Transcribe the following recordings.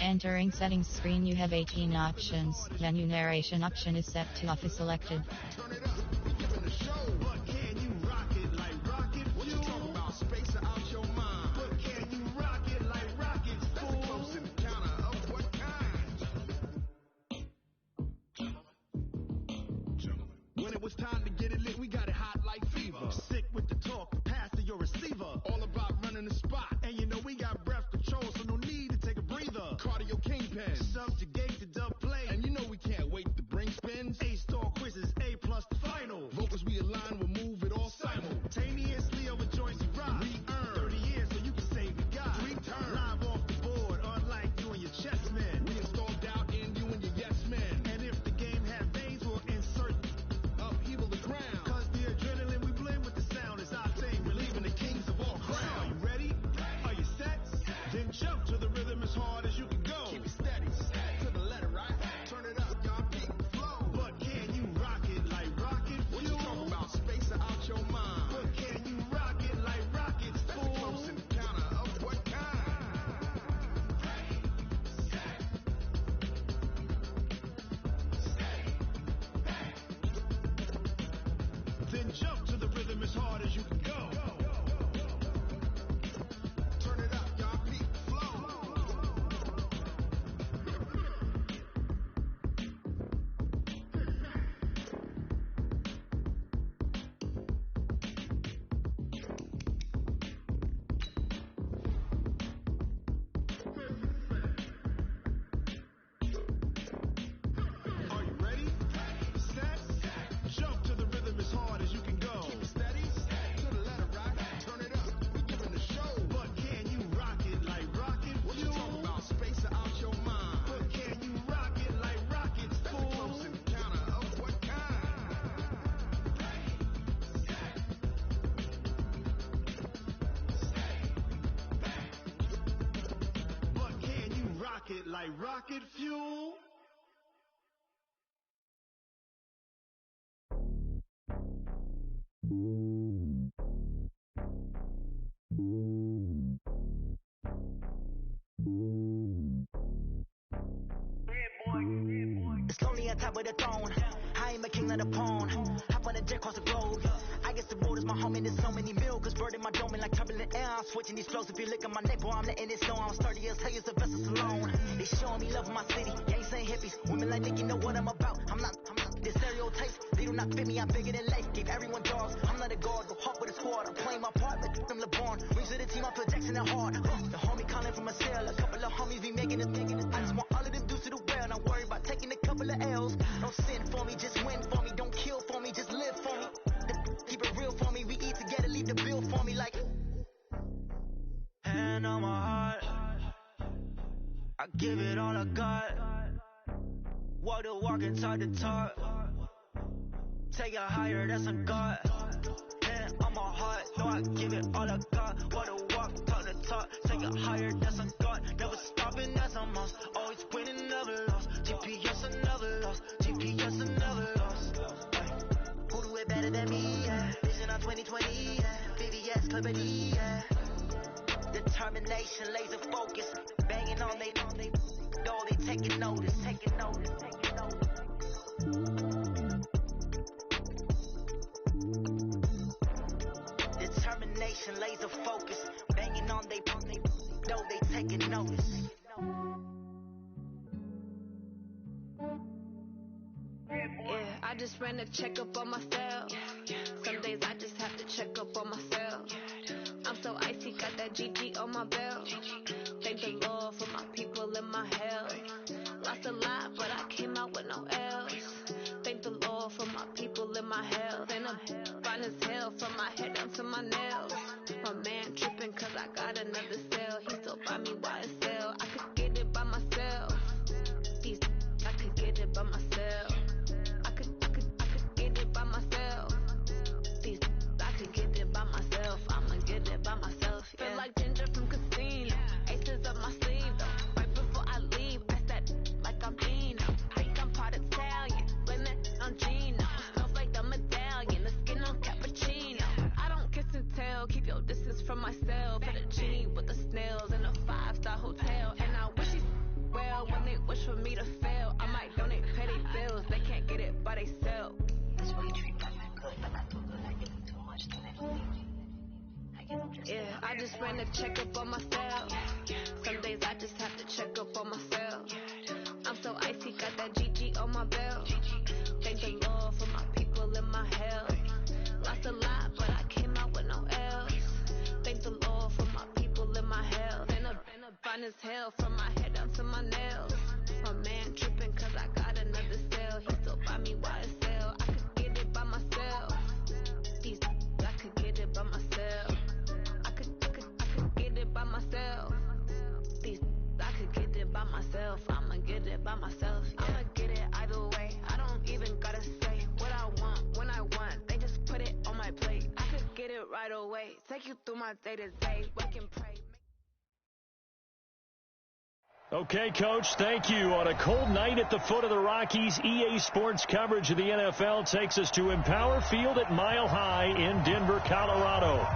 Entering settings screen, you have 18 options. Menu narration option is set to off is selected. Turn it up, we giving the show. But can you rock it like rocket? What you talking about? Space out your mind. But can you rock it like rockets? That's a close encounter of what kind? When it was time to get it lit, we got it hot like fever. Sick with the talk, pass to your receiver. All about running the spot. And you know we got breath control, so no need to take a breather. Cardio kingpin, subjugate the dub play. And you know we can't wait to bring spins. A-star quizzes, A plus the final. Vocals we align, we'll move it all simultaneously over joints you rock. Re-earn 30 years so you can save the guy. Return live off the board, unlike you and your chess men. We installed doubt in you and your yes men. And if the game had veins, we'll insert upheaval the ground. Cause the adrenaline we blend with the sound is our thing. Relieving the kings of all crowns. Are you ready? Are you set? Then jump to the rhythm as hard as you can go. Keep it steady, to the letter, right? Turn it up, y'all peak flow. But can you rock it like rocket? What you talking about? Space out your mind. But can you rock it like rockets? That's a close encounter of what kind? Then jump to the rhythm as hard as you can go. Turn it up, y'all peak flow. Are you ready? Set? Jump to the rhythm as hard as you can go. Keep it steady, to the letter, right? Turn it up, we giving the show. But can you rock it like rocket? What you talking about? Space out your mind. But can you rock it like rockets? That's a close encounter of what kind? But can you rock it like rocket fuel? It's lonely on top of the throne. I am a king of the pawn. Hop on a jet across the globe. I guess the road is my home and there's so many milkers burning my dome and like turbulent air. I'm switching these flows. If you look at my neck, boy, I'm letting it snow. I'm sturdy as hell, use the vessels alone. They showing me love in my city. Gangs saying hippies. Women like Nick, you know what I'm about. I'm not. The stereotypes, they do not fit me. I'm bigger than life. Gave everyone dogs. I'm not a guard, go hard with a squad. I'm playing my part, but I'm LeBron. Rings to the team, I put Jackson and hard. The homie calling from a cell. A couple of homies be making it. I just want all of them dudes to do well. Not worry about taking a couple of L's. Don't sin for me, just win for me. Don't kill for me, just live for me. Keep it real for me. We eat together, leave the bill for me like. Hand on my heart, I give it all I got. Walk the walk and talk the talk. Take it higher, that's a God. Hand on my heart, no, I give it all I got. Walk the walk, talk the talk. Take it higher, that's a God. Never stopping, that's a must. Always winning, never lost. GPS, I never lost. GPS, I never lost. Who do it better than me? Yeah. Vision on 2020, yeah. VVS, Clippity, yeah. Determination, laser focus. Banging on they, though they taking notice, taking notice, taking notice. Determination, laser focus. Banging on they, though they taking notice. Yeah, I just ran a checkup on myself. Some days I just have to check up on myself. I'm so icy, got that GG on my belt. Thank the Lord for my people in my health. Lost a lot, but I came out with no L's. Thank the Lord for my people in my health. And I'm fine as hell from my head down to my nails. My man tripping cause I got another cell. He still buy me YSL. I could get it by myself. These I could get it by myself. I could get it by myself. These I could get it by myself. I'ma get it by myself. Yeah. Feel like Ginger from Casino. Aces up my sleeve though. Right before I leave, I said like I'm Dino. Think I'm part Italian. Blame it on Gino. Smells like the medallion. The skin on cappuccino. I don't kiss and tell. just ran a checkup on myself. Some days I just have to check up on myself. I'm so icy, got that GG on my belt. Thank the Lord for my people in my health. Lost a lot, but I came out with no L's. Thank the Lord for my people in my health. Been a fine as hell from my head down to my nails. My man tripping cause I got another cell. He still buy me YSL. I could get it by myself. These I could get it by myself. I could get it by myself. These I could get it by myself. I'ma get it by myself. Yeah. I'ma get it either way. I don't even gotta say what I want when I want. They just put it on my plate. I could get it right away. Take you through my day to day. Work and pray. Okay, Coach, thank you. On a cold night at the foot of the Rockies, EA Sports coverage of the NFL takes us to Empower Field at Mile High in Denver, Colorado.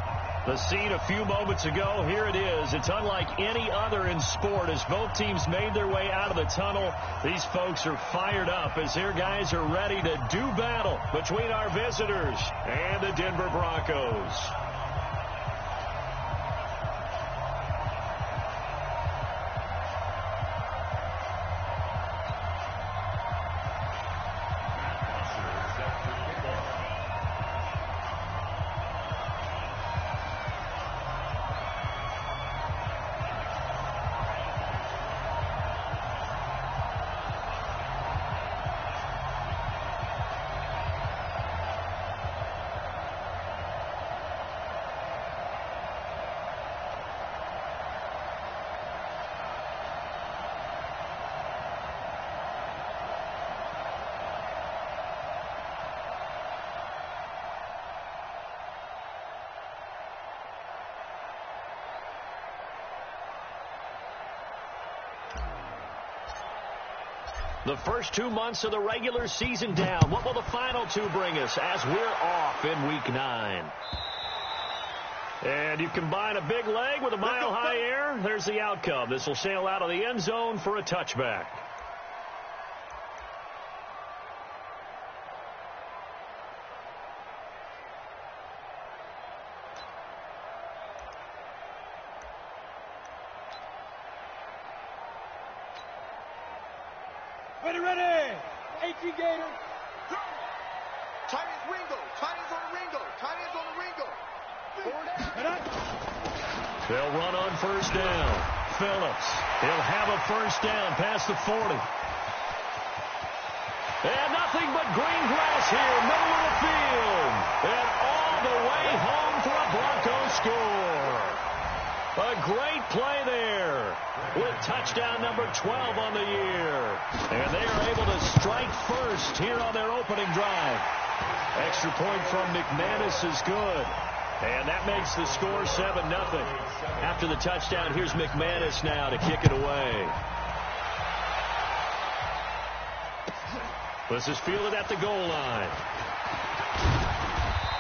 The scene a few moments ago, here it is. It's unlike any other in sport as both teams made their way out of the tunnel. These folks are fired up as their guys are ready to do battle between our visitors and the Denver Broncos. The first 2 months of the regular season down. What will the final two bring us as we're off in Week 9? And you combine a big leg with a mile-high air. There's the outcome. This will sail out of the end zone for a touchback. Ready. 18 Gator. Tight ends Ringo. Tight ends on the Ringo. Tight ends on the Ringo. They'll run on first down. Phillips. He'll have a first down past the 40. And nothing but green grass here, middle of the field. And all the way home for a Broncos score. A great play there with touchdown number 12 on the year. And they are able to strike first here on their opening drive. Extra point from McManus is good. And that makes the score 7-0. After the touchdown, here's McManus now to kick it away. This is fielded at the goal line.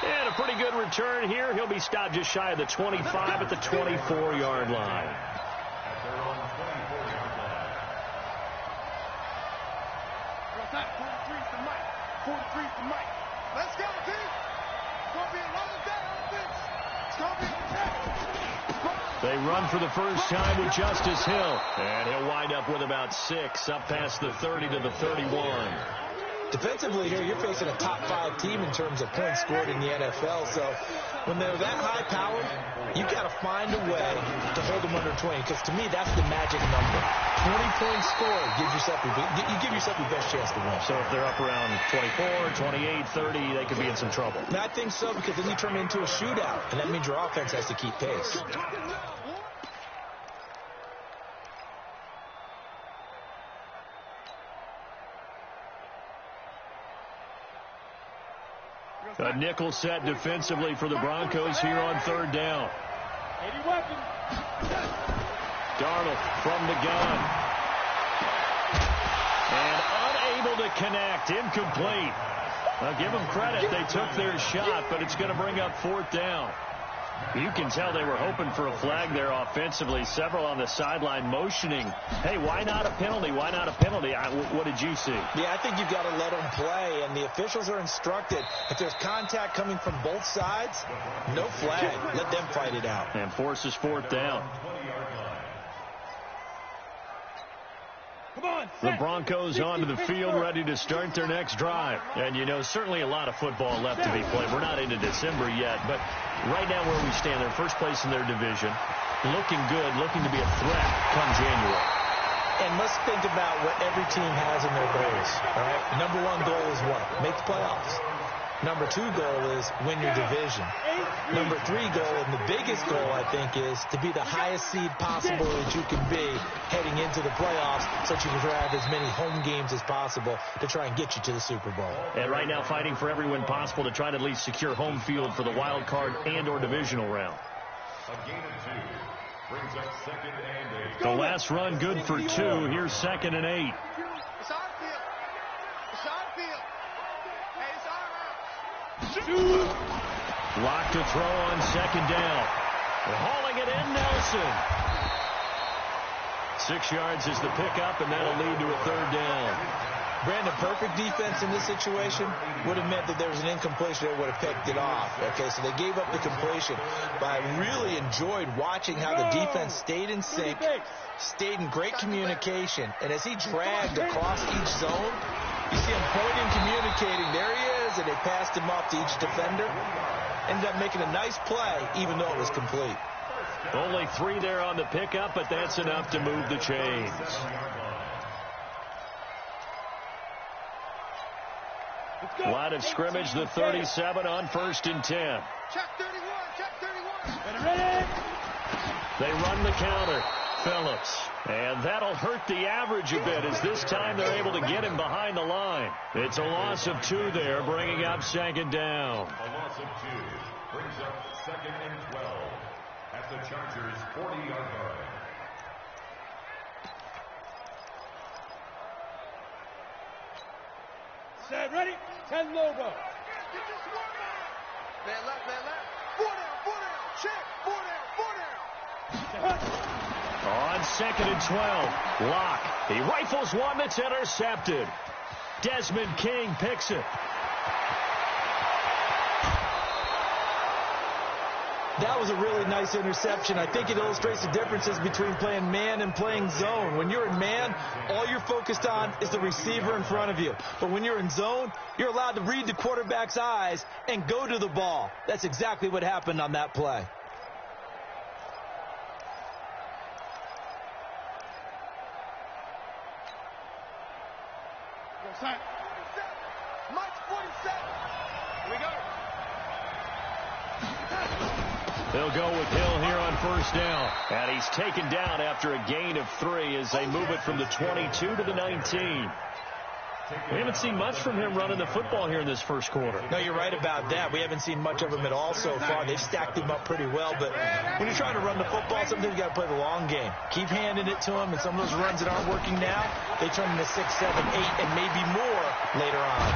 And a pretty good return here. He'll be stopped just shy of the 25 at the 24-yard line. Let's go, team. It's going to be another day on offense. It's going to be attack. They run for the first time with Justice Hill. And he'll wind up with about 6 up past the 30 to the 31. Defensively here, you're facing a top-5 team in terms of points scored in the NFL. So when they're that high-powered, you've got to find a way to hold them under 20. Because to me, that's the magic number. 20 points scored gives yourself you give yourself your best chance to win. So if they're up around 24, 28, 30, they could be in some trouble. And I think so, because then you turn it into a shootout, and that means your offense has to keep pace. A nickel set defensively for the Broncos here on third down. Darnold from the gun. And unable to connect. Incomplete. Now give them credit. They took their shot, but it's going to bring up fourth down. You can tell they were hoping for a flag there offensively. Several on the sideline motioning, hey, why not a penalty? Why not a penalty? What did you see? Yeah, I think you've got to let them play, and the officials are instructed. If there's contact coming from both sides, no flag. Let them fight it out. And forces fourth down. The Broncos onto the field, ready to start their next drive. And, you know, certainly a lot of football left to be played. We're not into December yet, but right now where we stand, they're first place in their division, looking good, looking to be a threat come January. And let's think about what every team has in their goals, all right? Number one goal is what? Make the playoffs. Number two goal is win your division. Number three goal, and the biggest goal, I think, is to be the highest seed possible that you can be heading into the playoffs so that you can have as many home games as possible to try and get you to the Super Bowl. And right now fighting for every win possible to try to at least secure home field for the wild card and or divisional round. A gain of 2 brings up 2nd and 8. The last run good for 2. Here's 2nd and 8. It's our field. It's our field. Hey, it's our round. Lock to throw on 2nd down. Hauling it in, Nelson. 6 yards is the pickup, and that'll lead to a 3rd down. Brandon, perfect defense in this situation would have meant that there was an incompletion that would have picked it off. Okay, so they gave up the completion. But I really enjoyed watching how the defense stayed in sync, stayed in great communication. And as he dragged across each zone, you see him pointing, communicating. There he is, and they passed him off to each defender. Ended up making a nice play, even though it was complete. Only 3 there on the pickup, but that's enough to move the chains. Line of scrimmage, the 37 on 1st and 10. Check 31. Check 31. They run the counter. Phillips. And that'll hurt the average a bit as this time they're able to get him behind the line. It's a loss of 2 there, bringing up 2nd down. A loss of 2 brings up 2nd and 12 at the Chargers' 40-yard line. Set, ready? 10 logo. Get this one down. Man left, man left. 4 down. Check. 4 down. On 2nd and 12, Locke. He rifles one that's intercepted. Desmond King picks it. That was a really nice interception. I think it illustrates the differences between playing man and playing zone. When you're in man, all you're focused on is the receiver in front of you. But when you're in zone, you're allowed to read the quarterback's eyes and go to the ball. That's exactly what happened on that play. Mike 47. Here we go. They'll go with Hill here on 1st down. And he's taken down after a gain of 3 as they move it from the 22 to the 19. We haven't seen much from him running the football here in this first quarter. No, you're right about that. We haven't seen much of him at all so far. They've stacked him up pretty well. But when you're trying to run the football, sometimes you got to play the long game. Keep handing it to him, and some of those runs that aren't working now, they turn into 6, 7, 8, and maybe more later on.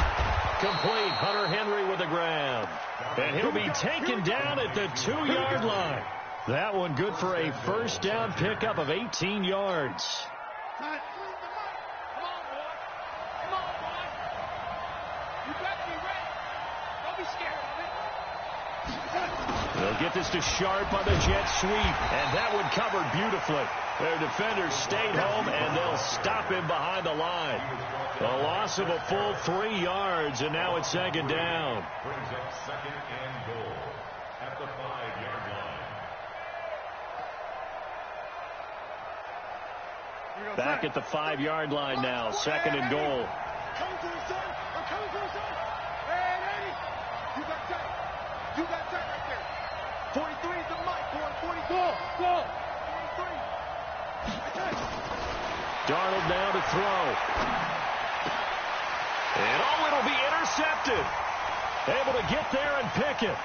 Complete. Hunter Henry with a grab. And he'll be taken down at the 2-yard line. That one good for a 1st down pickup of 18 yards. They'll get this to Sharp on the jet sweep, and that one covered beautifully. Their defenders stayed home, and they'll stop him behind the line. A loss of a full 3 yards, and now it's 2nd down. Brings up 2nd and goal at the 5-yard line. Back at the 5-yard line now, 2nd and goal. Coming to the zone. I'm coming to the zone. Hey, Eddie. You got tight. You got tight right there. 43 is the mic, boy. 44. Go. 43. Darnold now to throw. And it'll be intercepted. Able to get there and pick it.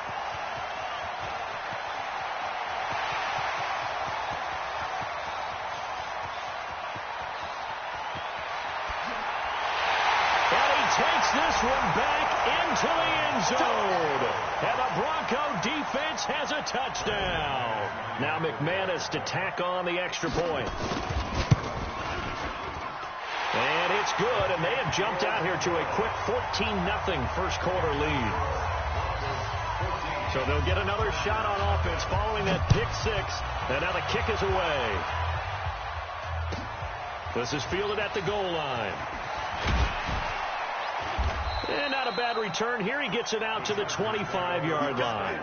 And he takes this one back into the end zone. And the Bronco defense has a touchdown. Now McManus to tack on the extra point. And it's good, and they have jumped out here to a quick 14-0 first quarter lead. So they'll get another shot on offense following that pick six, and now the kick is away. This is fielded at the goal line. And not a bad return here. He gets it out to the 25-yard line.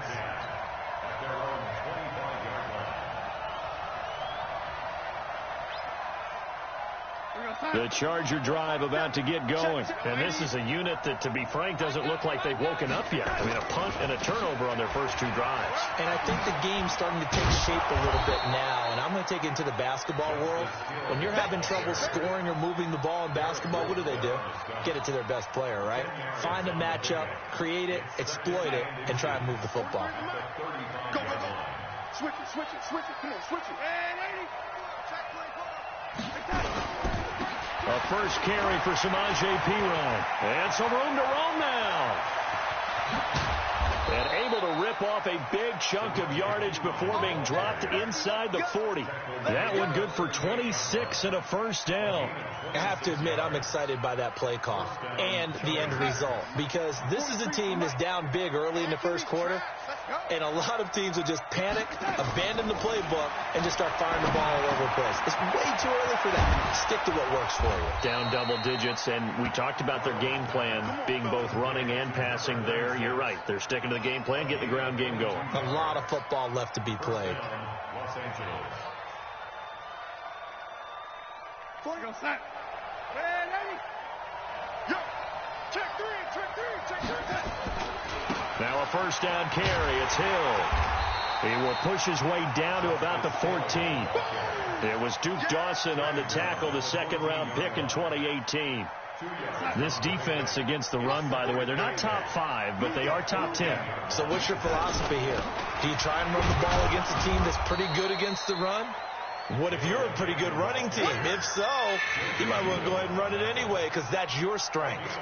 The Charger drive about to get going. And this is a unit that, to be frank, doesn't look like they've woken up yet. I mean, a punt and a turnover on their first two drives. And I think the game's starting to take shape a little bit now. And I'm going to take it into the basketball world. When you're having trouble scoring or moving the ball in basketball, what do? Get it to their best player, right? Find a matchup, create it, exploit it, and try and move the football. Go. Switch it. Come on, switch it. A first carry for Samaje Perine. And some room to roam now. And able to rip off a big chunk of yardage before being dropped inside the 40. That one good for 26 and a first down. I have to admit, I'm excited by that play call and the end result, because this is a team that's down big early in the first quarter, and a lot of teams will just panic, abandon the playbook, and just start firing the ball all over the place. It's way too early for that. Stick to what works for you. Down double digits, and we talked about their game plan being both running and passing there. You're right. They're sticking to the game plan, getting the ground game going. A lot of football left to be played. Now a first down carry. It's Hill. He will push his way down to about the 14. It was Duke Dawson on the tackle, the second-round pick in 2018. This defense against the run, by the way, they're not top 5, but they are top 10. So what's your philosophy here? Do you try and run the ball against a team that's pretty good against the run? What if you're a pretty good running team? If so, you might want to go ahead and run it anyway, because that's your strength.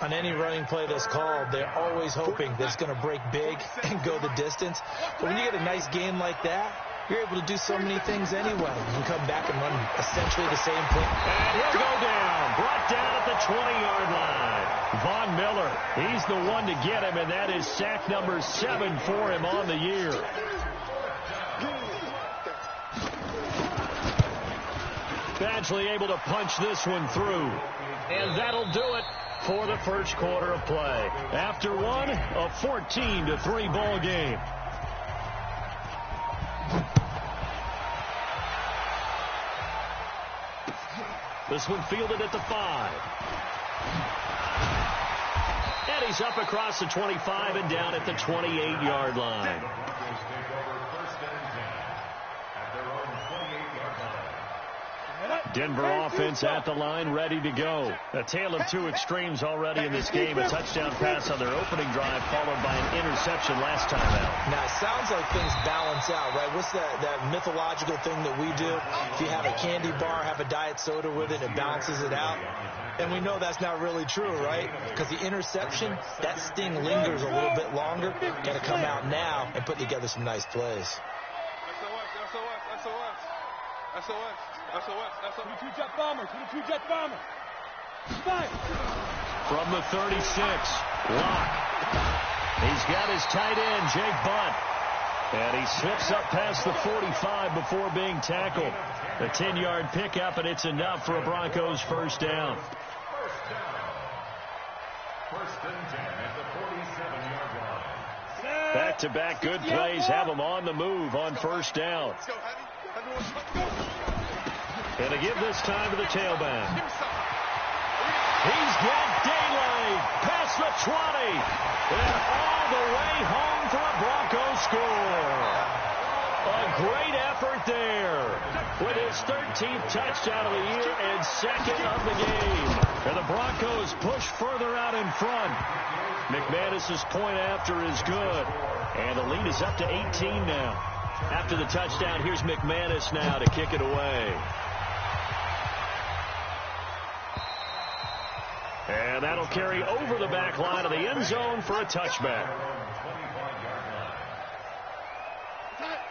On any running play that's called, they're always hoping that it's going to break big and go the distance. But when you get a nice game like that, you're able to do so many things anyway. You can come back and run essentially the same play. And he'll go down. Brought down at the 20-yard line. Von Miller, he's the one to get him, and that is sack number 7 for him on the year. Badgley able to punch this one through. And that'll do it for the first quarter of play. After one, a 14-3 ball game. This one fielded at the 5. And he's up across the 25 and down at the 28-yard line. Denver offense at the line, ready to go. A tale of two extremes already in this game. A touchdown pass on their opening drive, followed by an interception last time out. Now, it sounds like things balance out, right? What's that mythological thing that we do? If you have a candy bar, have a diet soda with it, it balances it out. And we know that's not really true, right? Because the interception, that sting lingers a little bit longer. Got to come out now and put together some nice plays. Two-jet bomber. From the 36, Locke. He's got his tight end, Jake Butt. And he slips up past the 45 before being tackled. A 10-yard pickup, and it's enough for a Broncos first down. First and 10 at the 47-yard line. Back-to-back good plays have them on the move on first down. And to give this time to the tailback. He's got daylight past the 20. And all the way home for a Broncos score. A great effort there. With his 13th touchdown of the year and second of the game. And the Broncos push further out in front. McManus's point after is good. And the lead is up to 18 now. After the touchdown, here's McManus now to kick it away. And that'll carry over the back line of the end zone for a touchback.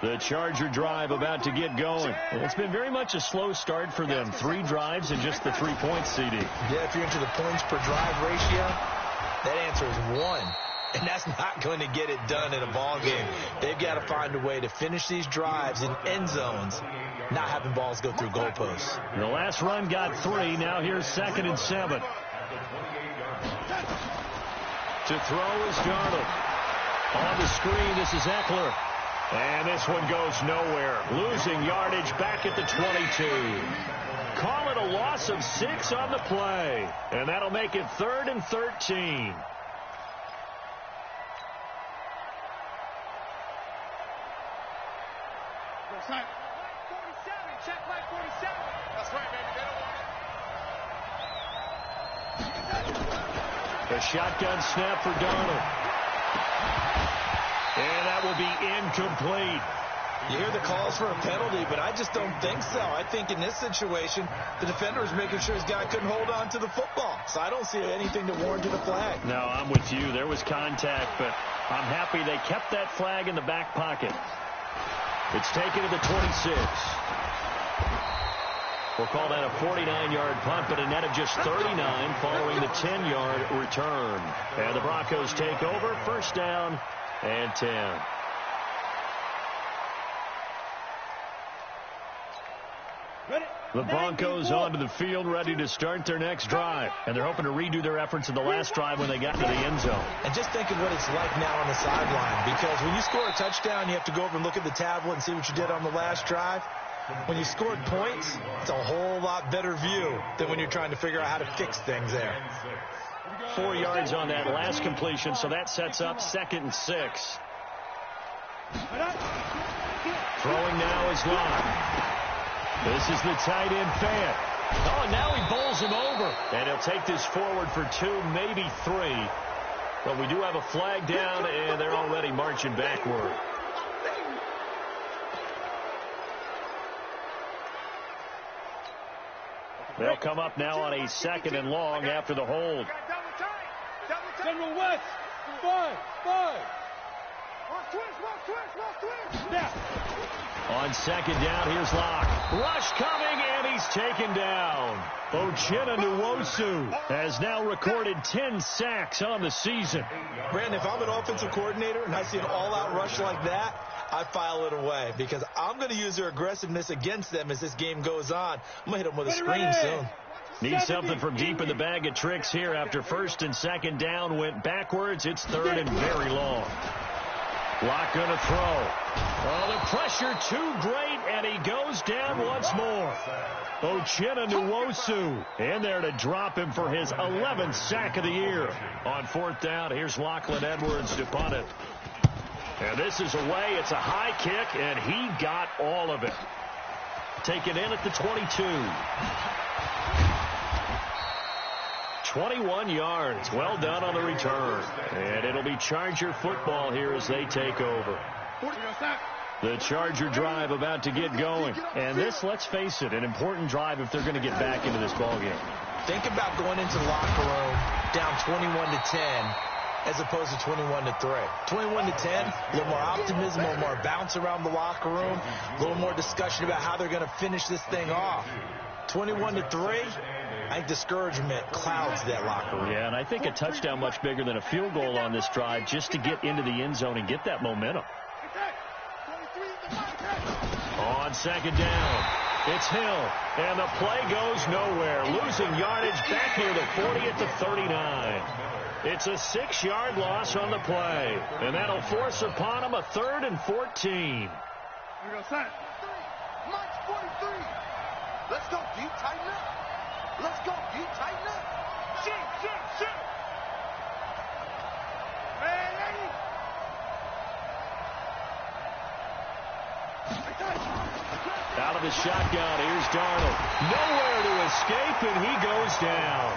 The Charger drive about to get going. It's been very much a slow start for them. 3 drives and just the 3 points, CD. Yeah, if you're into the points per drive ratio, that answer is 1. And that's not going to get it done in a ball game. They've got to find a way to finish these drives in end zones, not having balls go through goalposts. The last run got 3. Now here's 2nd and 7. To throw is Darnold. On the screen, this is Eckler. And this one goes nowhere. Losing yardage back at the 22. Call it a loss of 6 on the play. And that'll make it 3rd and 13. Check 47. Check line 47. That's right, baby. They don't want it. A shotgun snap for Darnold. And that will be incomplete. You hear the calls for a penalty, but I just don't think so. I think in this situation, the defender is making sure his guy couldn't hold on to the football. So I don't see anything to warrant a flag. No, I'm with you. There was contact, but I'm happy they kept that flag in the back pocket. It's taken to the 26. We'll call that a 49-yard punt, but a net of just 39 following the 10-yard return. And the Broncos take over, 1st down and 10. The Broncos onto the field, ready to start their next drive. And they're hoping to redo their efforts in the last drive when they got to the end zone. And just think of what it's like now on the sideline. Because when you score a touchdown, you have to go over and look at the tablet and see what you did on the last drive. When you scored points, it's a whole lot better view than when you're trying to figure out how to fix things there. 4 yards on that last completion, so that sets up 2nd and 6. Throwing now is Locke. This is the tight end Fant. Oh, and now he bowls him over. And he'll take this forward for 2, maybe 3. But we do have a flag down, and they're already marching backward. They'll come up now on a 2nd and long after the hold. General West, 5. Yeah. On 2nd down, here's Locke. Rush coming, and he's taken down. Uchenna Nwosu has now recorded 10 sacks on the season. Brandon, if I'm an offensive coordinator and I see an all-out rush like that, I file it away because I'm going to use their aggressiveness against them as this game goes on. I'm going to hit them with a screen soon. Need something from deep in the bag of tricks here after 1st and 2nd down went backwards. It's 3rd and very long. Locke going to throw. Oh, the pressure too great, and he goes down once more. Uchenna Nwosu in there to drop him for his 11th sack of the year. On 4th down, here's Lachlan Edwards to punt it. And this is away. It's a high kick, and he got all of it. Taken in at the 22. 21 yards. Well done on the return. And it'll be Charger football here as they take over. The Charger drive about to get going. And this, let's face it, an important drive if they're going to get back into this ballgame. Think about going into the locker room down 21-10 as opposed to 21-3. 21-10, a little more optimism, a little more bounce around the locker room, a little more discussion about how they're going to finish this thing off. 21-3, I think discouragement clouds that locker room. Yeah, and I think a touchdown much bigger than a field goal on this drive just to get into the end zone and get that momentum. On 2nd down, it's Hill, and the play goes nowhere. Losing yardage back near the 40 at the 39. It's a 6-yard loss on the play, and that'll force upon him a 3rd and 14. Here we go, son. March 43. Let's go, deep, tighten up. Let's go, deep, tighten up. Shoot. Ready? Out of the shotgun, here's Darnold. Nowhere to escape, and he goes down.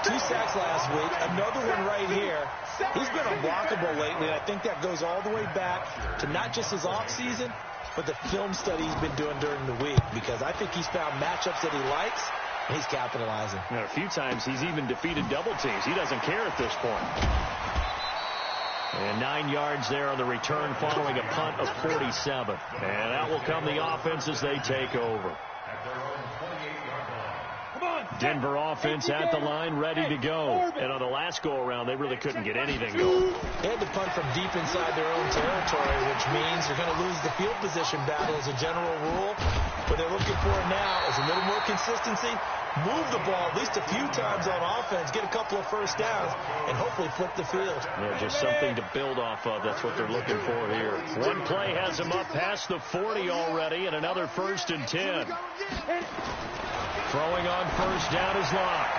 2 sacks last week, another one right here. He's been unblockable lately, and I think that goes all the way back to not just his offseason, but the film study he's been doing during the week, because I think he's found matchups that he likes, He's capitalizing. And a few times he's even defeated double teams. He doesn't care at this point. And 9 yards there on the return following a punt of 47. And out will come the offense as they take over. Denver offense at the line, ready to go. And on the last go-around, they really couldn't get anything going. They had to punt from deep inside their own territory, which means you're going to lose the field position battle as a general rule. What they're looking for now is a little more consistency, move the ball at least a few times on offense, get a couple of first downs, and hopefully flip the field. Yeah, just something to build off of. That's what they're looking for here. One play has them up past the 40 already, and another 1st and 10. Throwing on first down is Locke.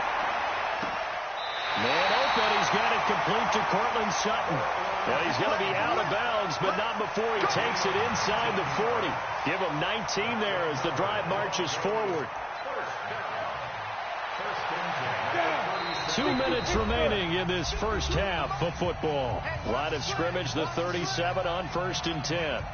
Man open, he's got it complete to Cortland Sutton. Well, he's going to be out of bounds, but not before he takes it inside the 40. Give him 19 there as the drive marches forward. 2 minutes remaining in this first half of football. Line of scrimmage, the 37 on 1st and 10.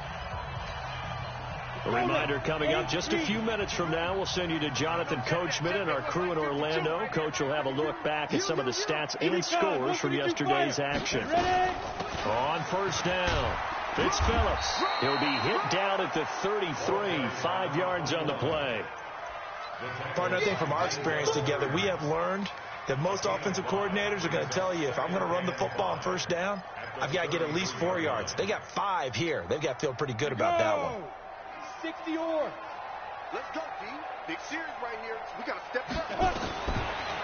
A reminder coming up just a few minutes from now. We'll send you to Jonathan Coachman and our crew in Orlando. Coach will have a look back at some of the stats and scores from yesterday's action. On first down, it's Phillips. He'll be hit down at the 33, 5 yards on the play. Partner, I think from our experience together, we have learned that most offensive coordinators are going to tell you, if I'm going to run the football on first down, I've got to get at least 4 yards. They got 5 here. They've got to feel pretty good about that one. 60 or. Let's go, D. Big series right here. We got to step up.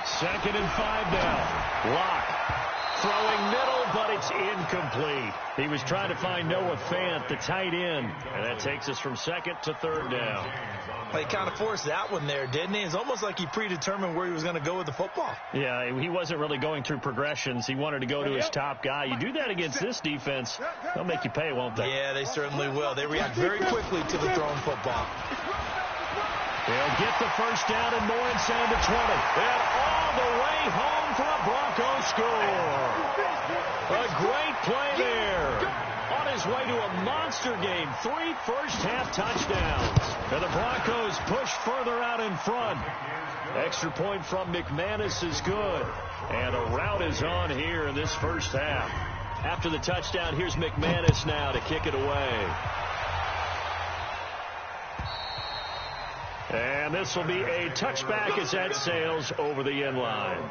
2nd and 5 now. Locke throwing middle, but it's incomplete. He was trying to find Noah Fant, the tight end, and that takes us from 2nd to 3rd down. Well, he kind of forced that one there, didn't he? It's almost like he predetermined where he was going to go with the football. Yeah, he wasn't really going through progressions. He wanted to go to his top guy. You do that against this defense, they'll make you pay, won't they? Yeah, they certainly will. They react very quickly to the thrown football. They'll get the first down and more inside the 20. And all the way home for a Broncos score. A great play there. On his way to a monster game. 3 first-half touchdowns. And the Broncos push further out in front. Extra point from McManus is good. And a rout is on here in this first half. After the touchdown, here's McManus now to kick it away. And this will be a touchback as that sails over the end line.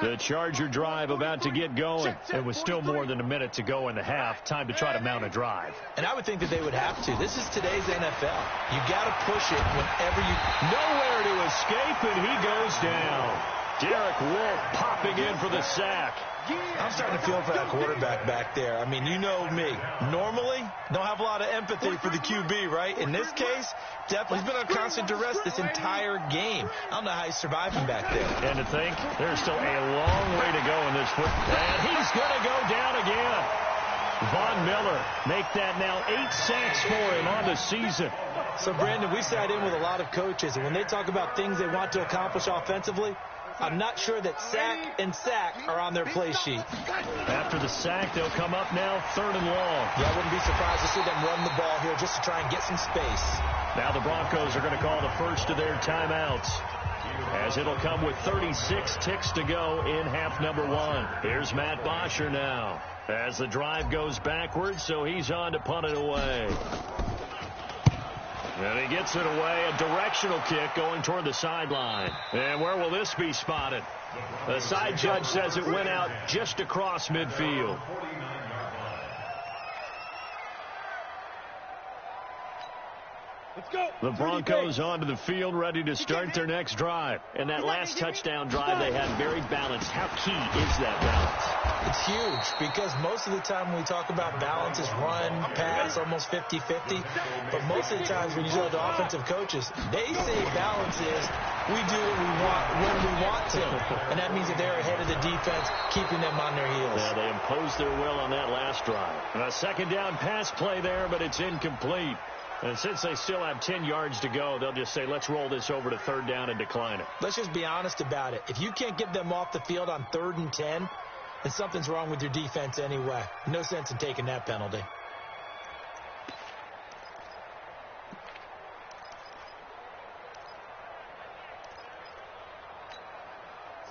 The Charger drive about to get going. It was still more than a minute to go in the half. Time to try to mount a drive. And I would think that they would have to. This is today's NFL. You got to push it whenever you... Nowhere to escape, and he goes down. Derek Wolfe popping in for the sack. I'm starting to feel for that quarterback back there. I mean, you know me. Normally, don't have a lot of empathy for the QB, right? In this case, definitely he's been on constant duress this entire game. I don't know how he's surviving back there. And to think, there's still a long way to go in this football. And he's going to go down again. Von Miller make that now 8 sacks for him on the season. So, Brandon, we've sat in with a lot of coaches, and when they talk about things they want to accomplish offensively, I'm not sure that sack and sack are on their play sheet. After the sack, they'll come up now 3rd and long. Yeah, I wouldn't be surprised to see them run the ball here just to try and get some space. Now the Broncos are going to call the first of their timeouts, as it'll come with 36 ticks to go in half number 1. Here's Matt Bosher now, as the drive goes backwards, so he's on to punt it away. And he gets it away, a directional kick going toward the sideline. And where will this be spotted? The side judge says it went out just across midfield. Let's go. The Broncos onto the field, ready to start their next drive. And that last touchdown drive they had very balanced. How key is that balance? It's huge, because most of the time when we talk about balance, it's run, pass, almost 50-50. But most of the times when you talk to offensive coaches, they say balance is we do what we want when we want to. And that means that they're ahead of the defense, keeping them on their heels. Yeah, they imposed their will on that last drive. And a 2nd down pass play there, but it's incomplete. And since they still have 10 yards to go, they'll just say, let's roll this over to 3rd down and decline it. Let's just be honest about it. If you can't get them off the field on 3rd and 10, and something's wrong with your defense anyway. No sense in taking that penalty.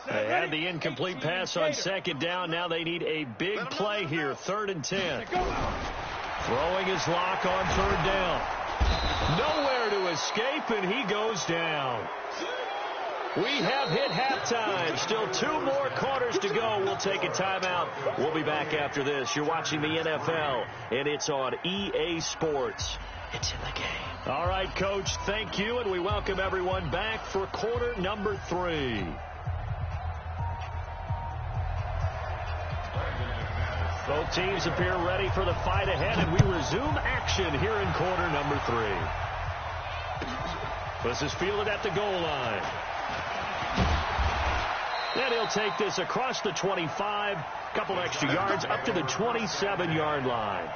They had the incomplete pass on second down. Now they need a big play here, 3rd and 10. Throwing his lock on 3rd down. Nowhere to escape, and he goes down. We have hit halftime. Still 2 more quarters to go. We'll take a timeout. We'll be back after this. You're watching the NFL, and it's on EA Sports. It's in the game. All right, Coach, thank you, and we welcome everyone back for quarter number 3. Both teams appear ready for the fight ahead, and we resume action here in quarter number 3. This is fielded at the goal line. Then he'll take this across the 25, couple extra yards up to the 27-yard line.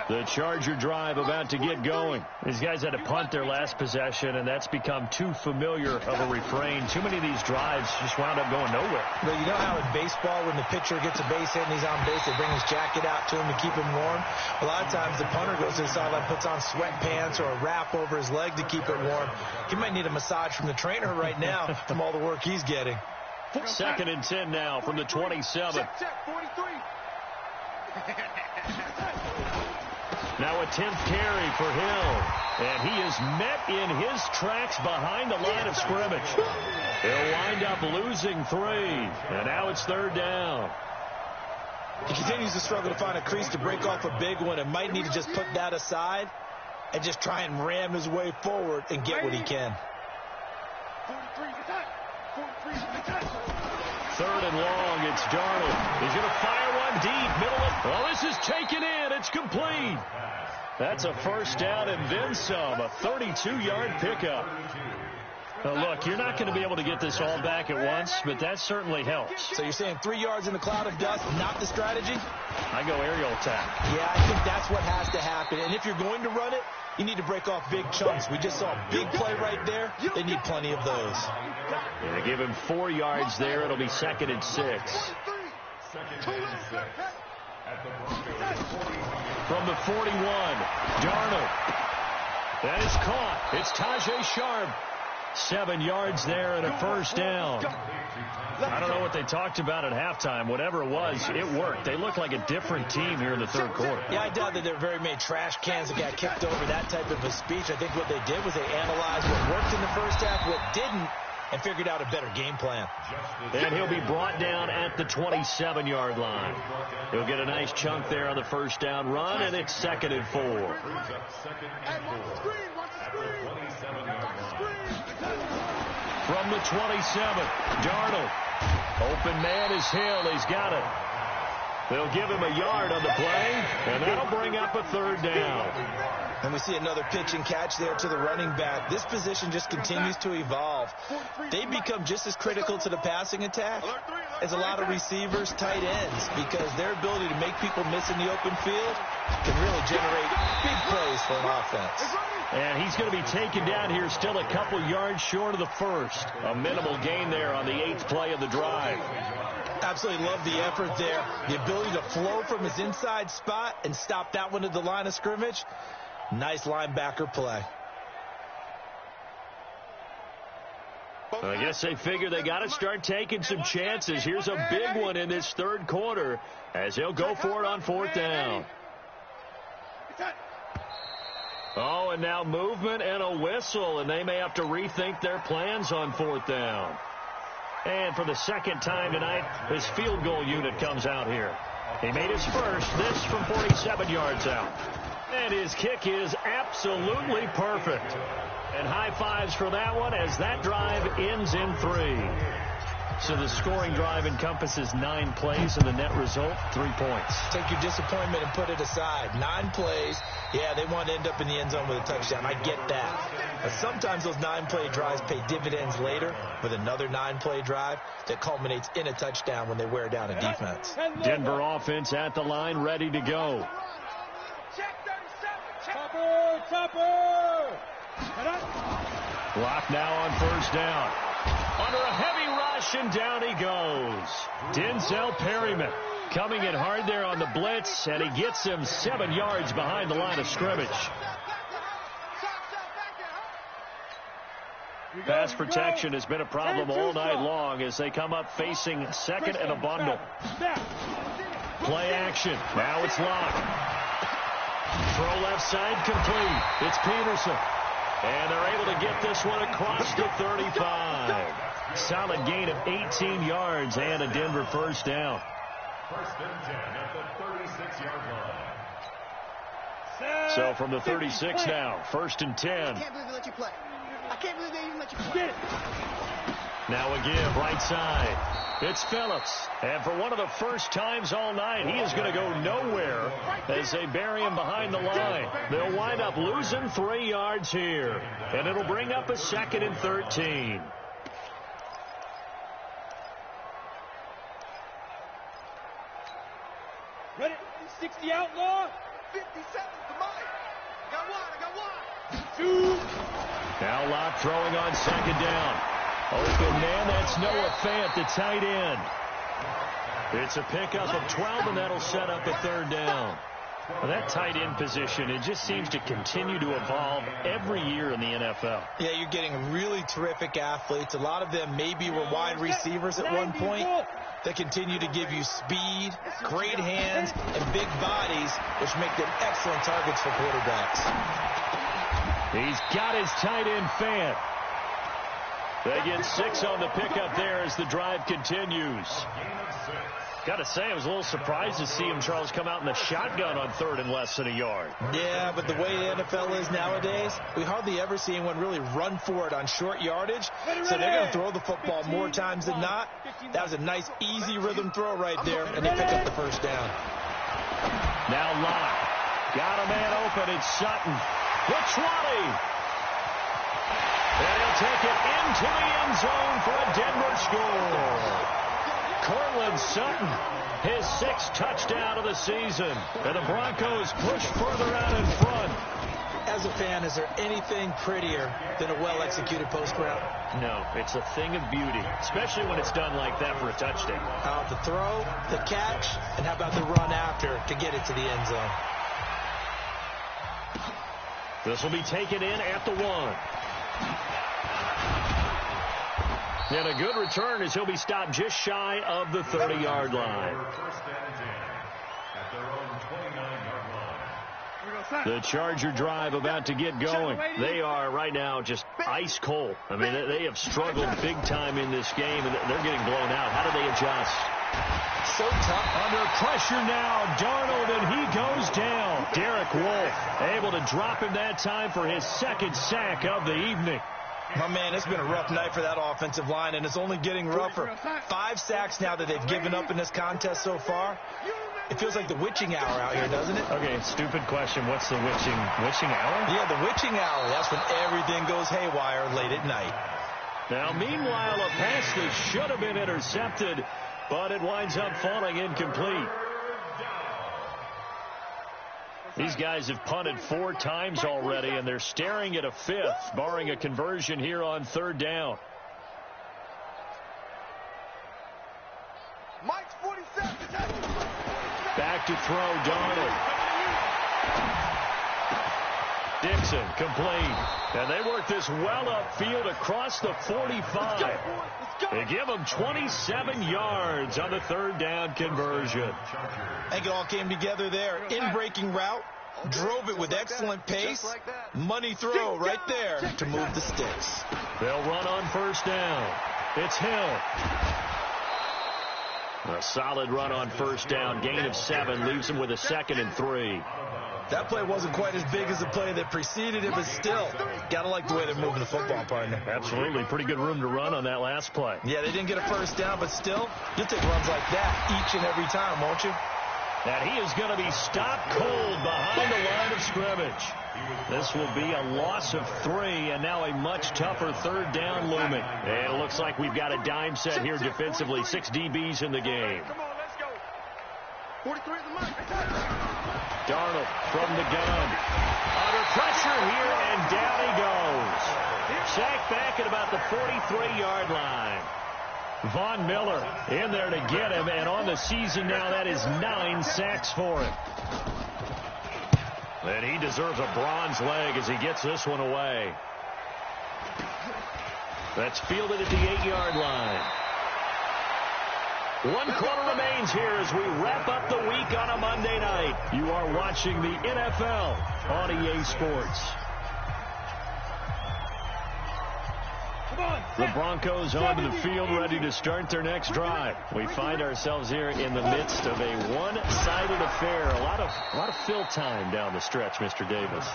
The Charger drive about to get going. These guys had to punt their last possession, and that's become too familiar of a refrain. Too many of these drives just wound up going nowhere. But you know how in baseball, when the pitcher gets a base hit and he's on base, they bring his jacket out to him to keep him warm? A lot of times the punter goes to the sideline, puts on sweatpants or a wrap over his leg to keep it warm. He might need a massage from the trainer right now from all the work he's getting. 2nd and 10 now from the 27. Check, 43. Now a 10th carry for Hill. And he is met in his tracks behind the line of scrimmage. He'll wind up losing 3. And now it's 3rd down. He continues to struggle to find a crease to break off a big one, and might need to just put that aside and just try and ram his way forward and get what he can. 3rd and long, it's Darnold. He's going to fire one deep, middle of... Well, this is taken in. It's complete. That's a 1st down and then some, a 32-yard pickup. Now, look, you're not going to be able to get this all back at once, but that certainly helps. So you're saying 3 yards in the cloud of dust, not the strategy? I go aerial attack. Yeah, I think that's what has to happen. And if you're going to run it, you need to break off big chunks. We just saw a big play right there. They need plenty of those. And they give him 4 yards there. It'll be 2nd and 6. From the 41, Darnold. That is caught. It's Tajay Sharp. 7 yards there and a 1st down. I don't know what they talked about at halftime. Whatever it was, it worked. They look like a different team here in the 3rd quarter. Yeah, I doubt that there were very many trash cans that got kicked over that type of a speech. I think what they did was they analyzed what worked in the 1st half, what didn't, and figured out a better game plan. And he'll be brought down at the 27-yard line. He'll get a nice chunk there on the 1st down run, and it's 2nd and 4. From the 27, Darnold. Open man is Hill. He's got it. They'll give him a yard on the play, and that'll bring up a 3rd down. And we see another pitch and catch there to the running back. This position just continues to evolve. They become just as critical to the passing attack as a lot of receivers, tight ends, because their ability to make people miss in the open field can really generate big plays for an offense. And he's going to be taken down here still a couple yards short of the 1st. A minimal gain there on the 8th play of the drive. Absolutely love the effort there. The ability to flow from his inside spot and stop that one at the line of scrimmage. Nice linebacker play. I guess they figure they got to start taking some chances. Here's a big one in this 3rd quarter as they'll go for it on 4th down. Oh, and now movement and a whistle, and they may have to rethink their plans on 4th down. And for the 2nd time tonight, his field goal unit comes out here. He made his first, this from 47 yards out. And his kick is absolutely perfect. And high fives for that one as that drive ends in 3. So the scoring drive encompasses 9 plays, and the net result, 3 points. Take your disappointment and put it aside. 9 plays. Yeah, they want to end up in the end zone with a touchdown. I get that. But sometimes those 9-play drives pay dividends later with another 9-play drive that culminates in a touchdown when they wear down a defense. Denver offense at the line, ready to go. Chopper! Block now on first down. Under a heavy rush, and down he goes. Denzel Perryman coming in hard there on the blitz, and he gets him 7 yards behind the line of scrimmage. Pass protection has been a problem all night long as they come up facing second and a bundle. Play action. Now it's locked. Throw left side complete. It's Peterson. And they're able to get this one across the 35. Solid gain of 18 yards and a Denver first down. First and 10 at the 36-yard line. So from the 36 now, first and 10. I can't believe they let you play. I can't believe they even let you play. Now a give, right side. It's Phillips. And for one of the first times all night, he is going to go nowhere as they bury him behind the line. They'll wind up losing 3 yards here. And it'll bring up a second and 13. Ready? 60 outlaw. 57 to mine. I got one. Two. Now Locke throwing on second down. Open man, that's Noah Fant, the tight end. It's a pickup of 12, and that'll set up a third down. Well, that tight end position, it just seems to continue to evolve every year in the NFL. Yeah, you're getting really terrific athletes. A lot of them maybe were wide receivers at one point. They continue to give you speed, great hands, and big bodies, which make them excellent targets for quarterbacks. He's got his tight end Fant. They get 6 on the pickup there as the drive continues. Got to say, I was a little surprised to see him, Charles, come out in the shotgun on third and less than a yard. Yeah, but the way the NFL is nowadays, we hardly ever see anyone really run for it on short yardage. So they're going to throw the football more times than not. That was a nice, easy rhythm throw right there, and they pick up the first down. Now Locke. Got a man open. It's Sutton. The 20. And he'll take it into the end zone for a Denver score. Cortland Sutton, his 6th touchdown of the season. And the Broncos push further out in front. As a fan, is there anything prettier than a well-executed post route? No, it's a thing of beauty, especially when it's done like that for a touchdown. The throw, the catch, and how about the run after to get it to the end zone? This will be taken in at the 1. And a good return as he'll be stopped just shy of the 30-yard line. The Charger drive about to get going. They are right now just ice cold. I mean, they have struggled big time in this game, and they're getting blown out. How do they adjust? So tough. Under pressure now, Darnold, and he goes down. Derek Wolfe able to drop him that time for his 2nd sack of the evening. My man, it's been a rough night for that offensive line, and it's only getting rougher. 5 sacks now that they've given up in this contest so far. It feels like the witching hour out here, doesn't it? Okay, stupid question. What's the witching hour? Yeah, the witching hour. That's when everything goes haywire late at night. Now, meanwhile, a pass that should have been intercepted, but it winds up falling incomplete. These guys have punted 4 times already, and they're staring at a 5th, barring a conversion here on 3rd down. Mike's 47. Back to throw, Darnold. Dixon, complete. And they work this well upfield across the 45. They give them 27 yards on the 3rd down conversion. I think it all came together there. In-breaking route, drove it with excellent pace. Money throw right there to move the sticks. They'll run on first down. It's Hill. A solid run on first down. Gain of 7 leaves him with a 2nd and 3. That play wasn't quite as big as the play that preceded it, but still, got to like the way they're moving the football, partner. Absolutely. Pretty good room to run on that last play. Yeah, they didn't get a first down, but still, you'll take runs like that each and every time, won't you? And he is going to be stopped cold behind the line of scrimmage. This will be a loss of 3, and now a much tougher 3rd down looming. And it looks like we've got a dime set here defensively. 6 DBs in the game. 43 is the mic. Darnold from the gun. Under pressure here, and down he goes. Sacked back at about the 43-yard line. Von Miller in there to get him, and on the season now, that is 9 sacks for him. And he deserves a bronze leg as he gets this one away. That's fielded at the 8-yard line. 1 quarter remains here as we wrap up the week on a Monday night. You are watching the NFL on EA Sports. The Broncos onto the field, ready to start their next drive. We find ourselves here in the midst of a one-sided affair. A lot of fill time down the stretch, Mr. Davis.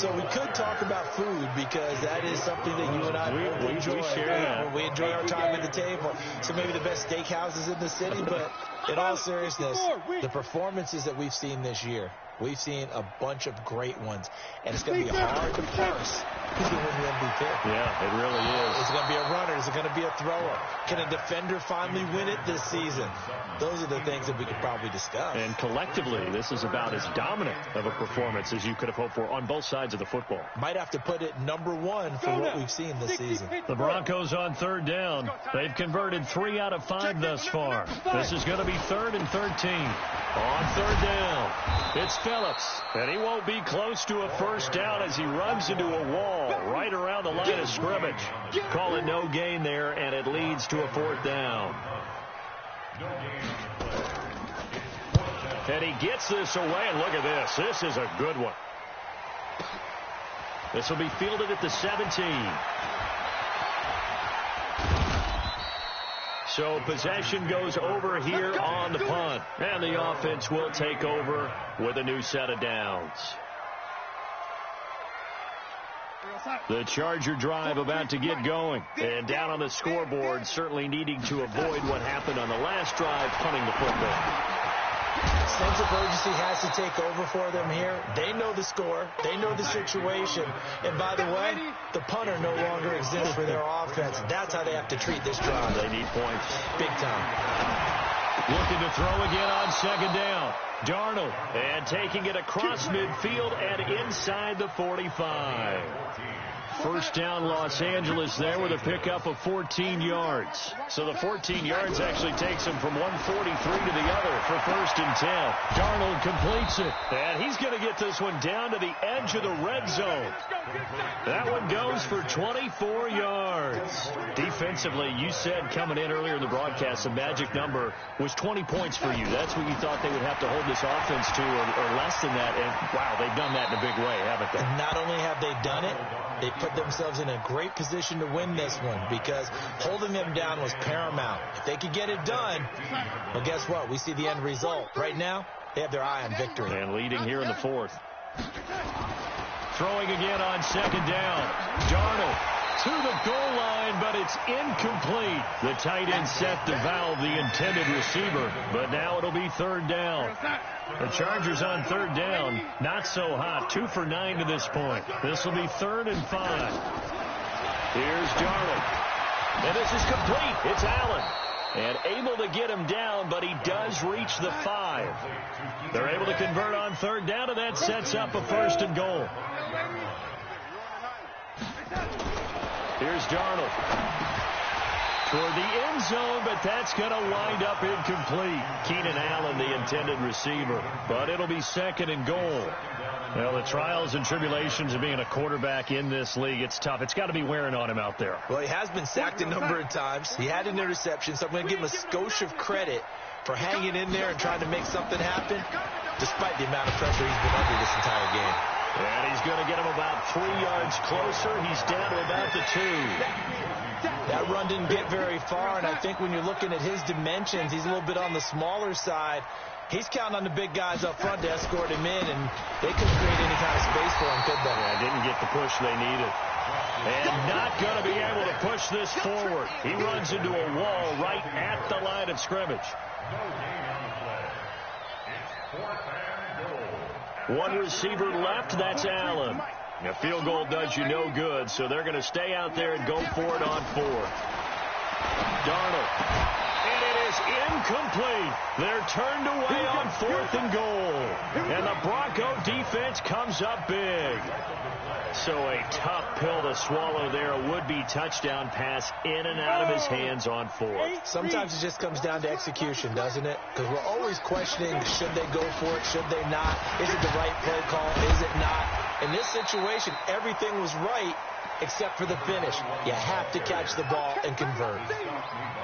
So we could talk about food because that is something that you and I enjoy. We share that. We enjoy our time at the table. So maybe the best steakhouses in the city, but in all seriousness, the performances that we've seen this year, we've seen a bunch of great ones, and it's going to be hard to parse who's going to win the MVP. Yeah, it really is. Is it going to be a runner? Is it going to be a thrower? Can a defender finally win it this season? Those are the things that we could probably discuss. And collectively, this is about as dominant of a performance as you could have hoped for on both sides of the football. Might have to put it #1 for what we've seen this season. The Broncos on 3rd down. They've converted 3 out of 5 thus far. This is going to be 3rd and 13. On 3rd down, it's Phillips, and he won't be close to a first down as he runs into a wall right around the line of scrimmage. Call it no gain there, and it leads to a 4th down. And he gets this away, and look at this. This is a good one. This will be fielded at the 17. So possession goes over here on the punt. And the offense will take over with a new set of downs. The Charger drive about to get going. And down on the scoreboard, certainly needing to avoid what happened on the last drive, punting the football. Sense of urgency has to take over for them here. They know the score. They know the situation. And by the way, the punter no longer exists for their offense. That's how they have to treat this drive. They need points. Big time. Looking to throw again on 2nd down. Darnold, and taking it across midfield and inside the 45. First down, Los Angeles there with a pickup of 14 yards. So the 14 yards actually takes him from 143 to the other for 1st and 10. Darnold completes it, and he's going to get this one down to the edge of the red zone. That one goes for 24 yards. Defensively, you said coming in earlier in the broadcast, the magic number was 20 points for you. That's what you thought they would have to hold this offense to, or less than that. And, wow, they've done that in a big way, haven't they? And not only have they done it, they put themselves in a great position to win this one because holding them down was paramount. If they could get it done, well, guess what? We see the end result. Right now, they have their eye on victory. And leading here in the 4th. Throwing again on 2nd down. Darnold to the goal line, but it's incomplete. The tight end set to valve the intended receiver, but now it'll be 3rd down. The Chargers on 3rd down, not so hot. 2 for 9 to this point. This will be 3rd and 5. Here's Darnold. And this is complete. It's Allen. And able to get him down, but he does reach the 5. They're able to convert on 3rd down, and that sets up a 1st and goal. Here's Darnold. Toward the end zone, but that's going to wind up incomplete. Keenan Allen, the intended receiver. But it'll be 2nd and goal. Well, the trials and tribulations of being a quarterback in this league, it's tough. It's got to be wearing on him out there. Well, he has been sacked a number of times. He had an interception, so I'm going to give him a skosh of credit for hanging in there and trying to make something happen, despite the amount of pressure he's been under this entire game. And he's going to get him about 3 yards closer. He's down to about the 2. That run didn't get very far, and I think when you're looking at his dimensions, he's a little bit on the smaller side. He's counting on the big guys up front to escort him in, and they couldn't create any kind of space for him, could they? Yeah, didn't get the push they needed. And not going to be able to push this forward. He runs into a wall right at the line of scrimmage. One receiver left, that's Allen. A field goal does you no good, so they're going to stay out there and go for it on 4th. Darnold. And it is is incomplete. They're turned away on 4th and goal. And the Bronco defense comes up big. So a tough pill to swallow there. A would-be touchdown pass in and out of his hands on 4th. Sometimes it just comes down to execution, doesn't it? Because we're always questioning, should they go for it, should they not? Is it the right play call, is it not? In this situation, everything was right except for the finish. You have to catch the ball and convert.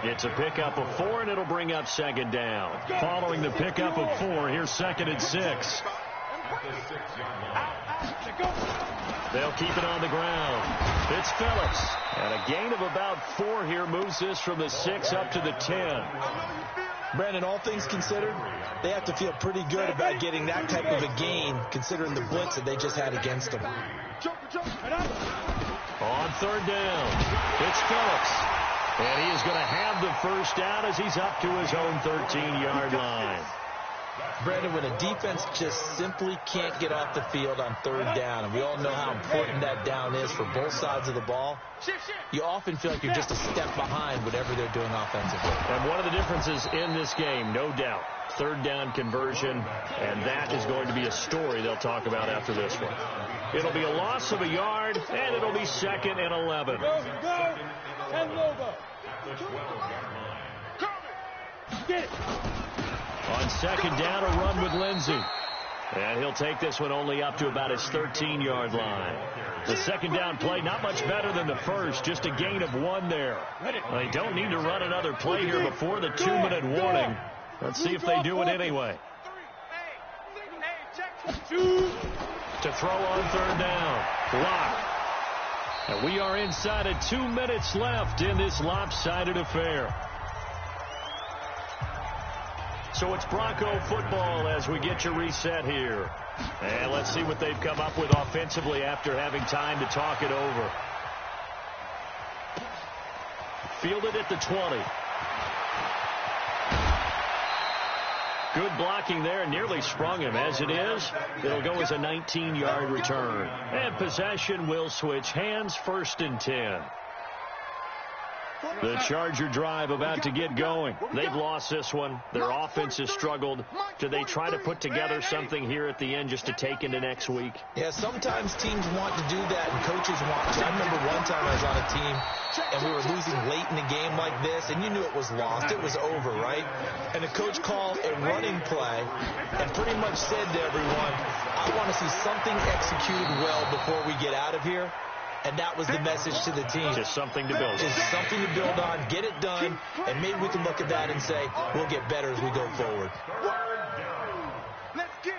It's a pickup of 4, and it'll bring up 2nd down. Following the pickup of 4, here's 2nd and 6. They'll keep it on the ground. It's Phillips. And a gain of about 4 here moves this from the 6 up to the 10. Brandon, all things considered, they have to feel pretty good about getting that type of a gain considering the blitz that they just had against them. On 3rd down, it's Phillips. And he is going to have the first down as he's up to his own 13-yard line. Brandon, when a defense just simply can't get off the field on 3rd down, and we all know how important that down is for both sides of the ball, you often feel like you're just a step behind whatever they're doing offensively. And one of the differences in this game, no doubt, 3rd down conversion, and that is going to be a story they'll talk about after this one. It'll be a loss of a yard, and it'll be 2nd and 11. Get it. On 2nd down, a run with Lindsey. And he'll take this one only up to about his 13-yard line. The 2nd down play, not much better than the first, just a gain of 1 there. They don't need to run another play here before the 2-minute warning. Let's see if they do it anyway. To throw on 3rd down. Block. And we are inside of 2 minutes left in this lopsided affair. So it's Bronco football as we get you reset here. And let's see what they've come up with offensively after having time to talk it over. Fielded at the 20. Good blocking there, nearly sprung him. As it is, it'll go as a 19-yard return. And possession will switch hands, 1st and 10. The Charger drive about to get going. They've lost this one. Their offense has struggled. Do they try to put together something here at the end just to take into next week? Yeah, sometimes teams want to do that and coaches want to. I remember one time I was on a team and we were losing late in a game like this and you knew it was lost. It was over, right? And the coach called a running play and pretty much said to everyone, I want to see something executed well before we get out of here. And that was the message to the team. Just something to build on. Just something to build on, get it done, and maybe we can look at that and say, we'll get better as we go forward. Let's get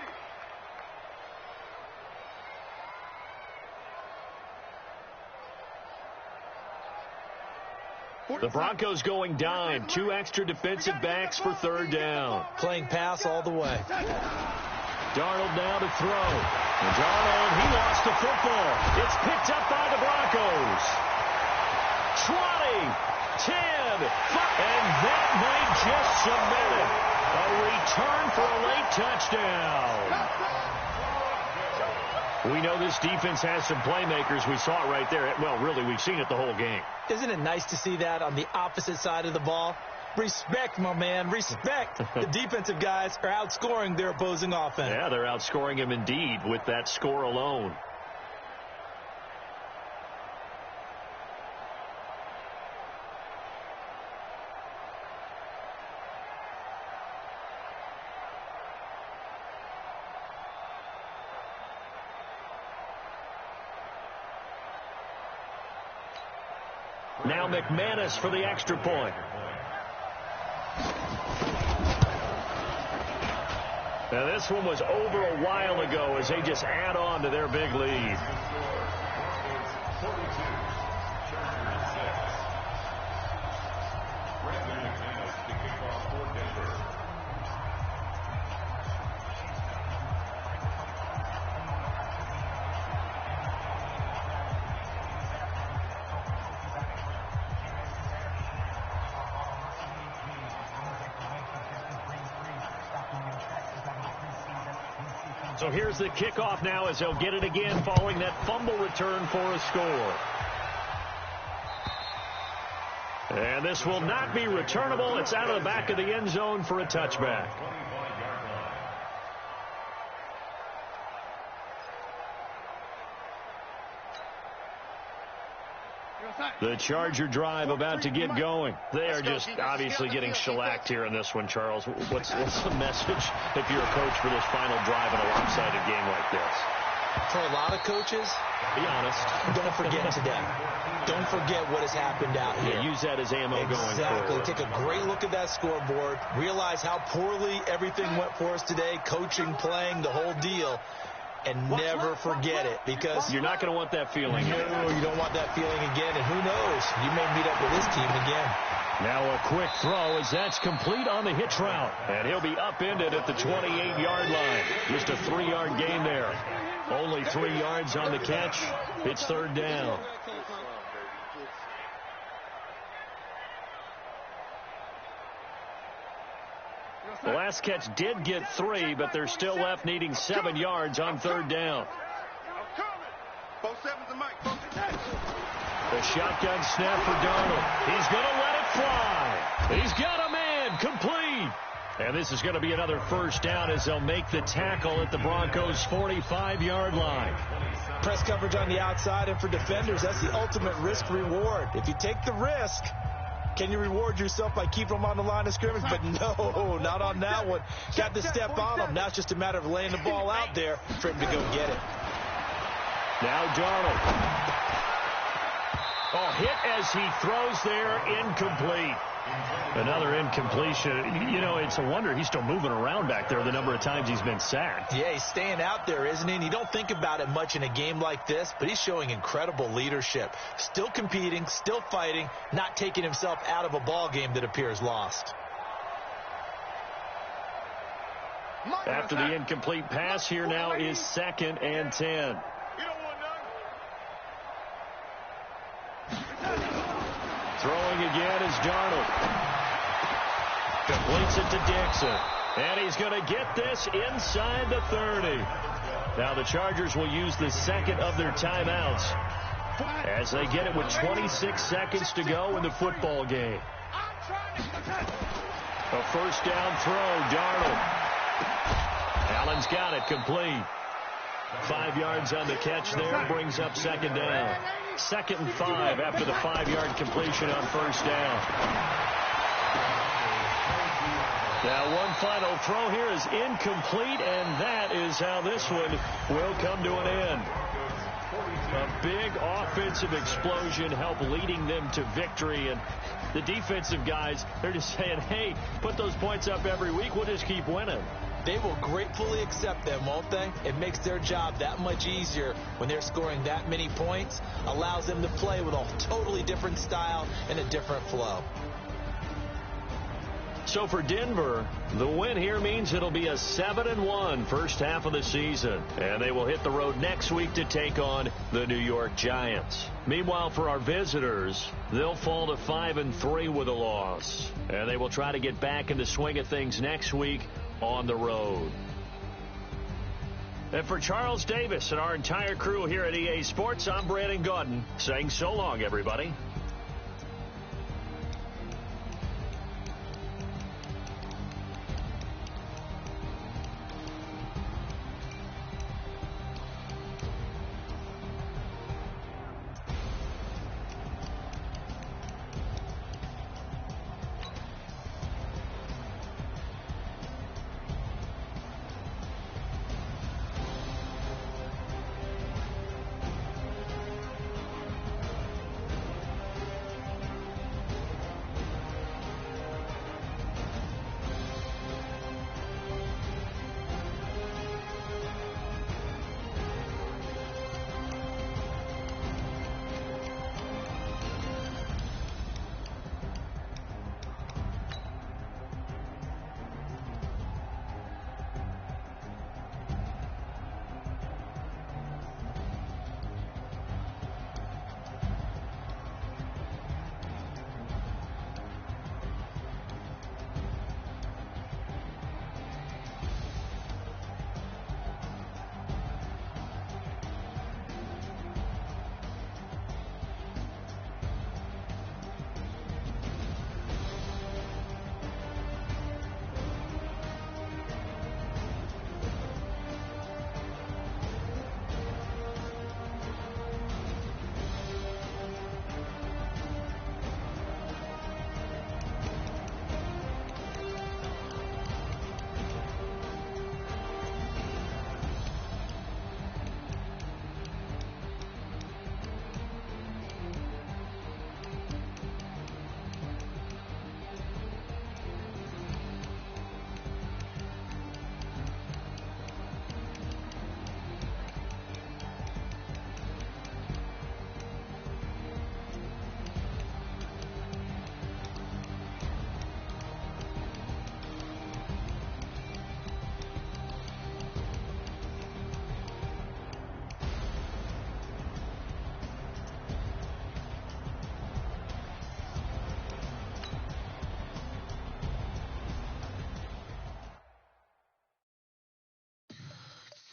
it. The Broncos going dime. 2 extra defensive backs for 3rd down. Playing pass all the way. Darnold now to throw. And Darnold, he lost the football. It's picked up by the Broncos. 20, 10, 5, and that might just cement it. A return for a late touchdown. We know this defense has some playmakers. We saw it right there. Well, really, we've seen it the whole game. Isn't it nice to see that on the opposite side of the ball? Respect, my man, respect. The defensive guys are outscoring their opposing offense. Yeah, they're outscoring him indeed with that score alone. Now McManus for the extra point. Now this one was over a while ago as they just add on to their big lead. So here's the kickoff now as they'll get it again following that fumble return for a score. And And this will not be returnable. It's out of the back of the end zone for a touchback. The Charger drive about to get going. They are just obviously getting shellacked here in this one, Charles. What's the message if you're a coach for this final drive in a lopsided game like this? For a lot of coaches, be honest, don't forget today. Don't forget what has happened out here. Yeah, use that as ammo going forward. Exactly. Take a great look at that scoreboard. Realize how poorly everything went for us today. Coaching, playing, the whole deal. And never forget it, because you're not going to want that feeling. No, you don't want that feeling again. And who knows? You may meet up with this team again. Now a quick throw as that's complete on the hitch route. And he'll be upended at the 28-yard line. Just a 3-yard gain there. Only 3 yards on the catch. It's third down. The last catch did get 3, but they're still left needing 7 yards on third down. The shotgun snap for Darnold. He's going to let it fly. He's got a man complete. And this is going to be another first down as they'll make the tackle at the Broncos' 45-yard line. Press coverage on the outside, and for defenders, that's the ultimate risk-reward. If you take the risk, can you reward yourself by keeping them on the line of scrimmage? But no, not on that one. Got to step on them. Now it's just a matter of laying the ball out there for him to go get it. Now Darnold. Oh, hit as he throws there, incomplete. Another incompletion. You know, it's a wonder he's still moving around back there the number of times he's been sacked. Yeah, he's staying out there, isn't he? And you don't think about it much in a game like this, but he's showing incredible leadership. Still competing, still fighting, not taking himself out of a ball game that appears lost. After the incomplete pass, here now is 2nd and 10. Throwing again is Darnold. Completes it to Dixon. And he's going to get this inside the 30. Now the Chargers will use the second of their timeouts as they get it with 26 seconds to go in the football game. A first down throw, Darnold. Allen's got it, complete. 5 yards on the catch there, brings up 2nd down. 2nd and 5 after the 5-yard completion on first down. Now one final throw here is incomplete, and that is how this one will come to an end. A big offensive explosion helped leading them to victory, and the defensive guys, they're just saying, hey, put those points up every week, we'll just keep winning. They will gratefully accept them, won't they? It makes their job that much easier when they're scoring that many points. Allows them to play with a totally different style and a different flow. So for Denver, the win here means it'll be a 7-1 first half of the season. And they will hit the road next week to take on the New York Giants. Meanwhile, for our visitors, they'll fall to 5-3 with a loss. And they will try to get back in the swing of things next week on the road. And for Charles Davis and our entire crew here at EA Sports, I'm Brandon Gaudin saying so long, everybody.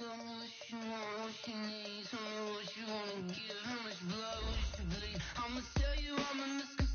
Tell me what you want, what you need. Tell me what you wanna give, how much blood would you bleed? I'ma tell you all my misconceptions.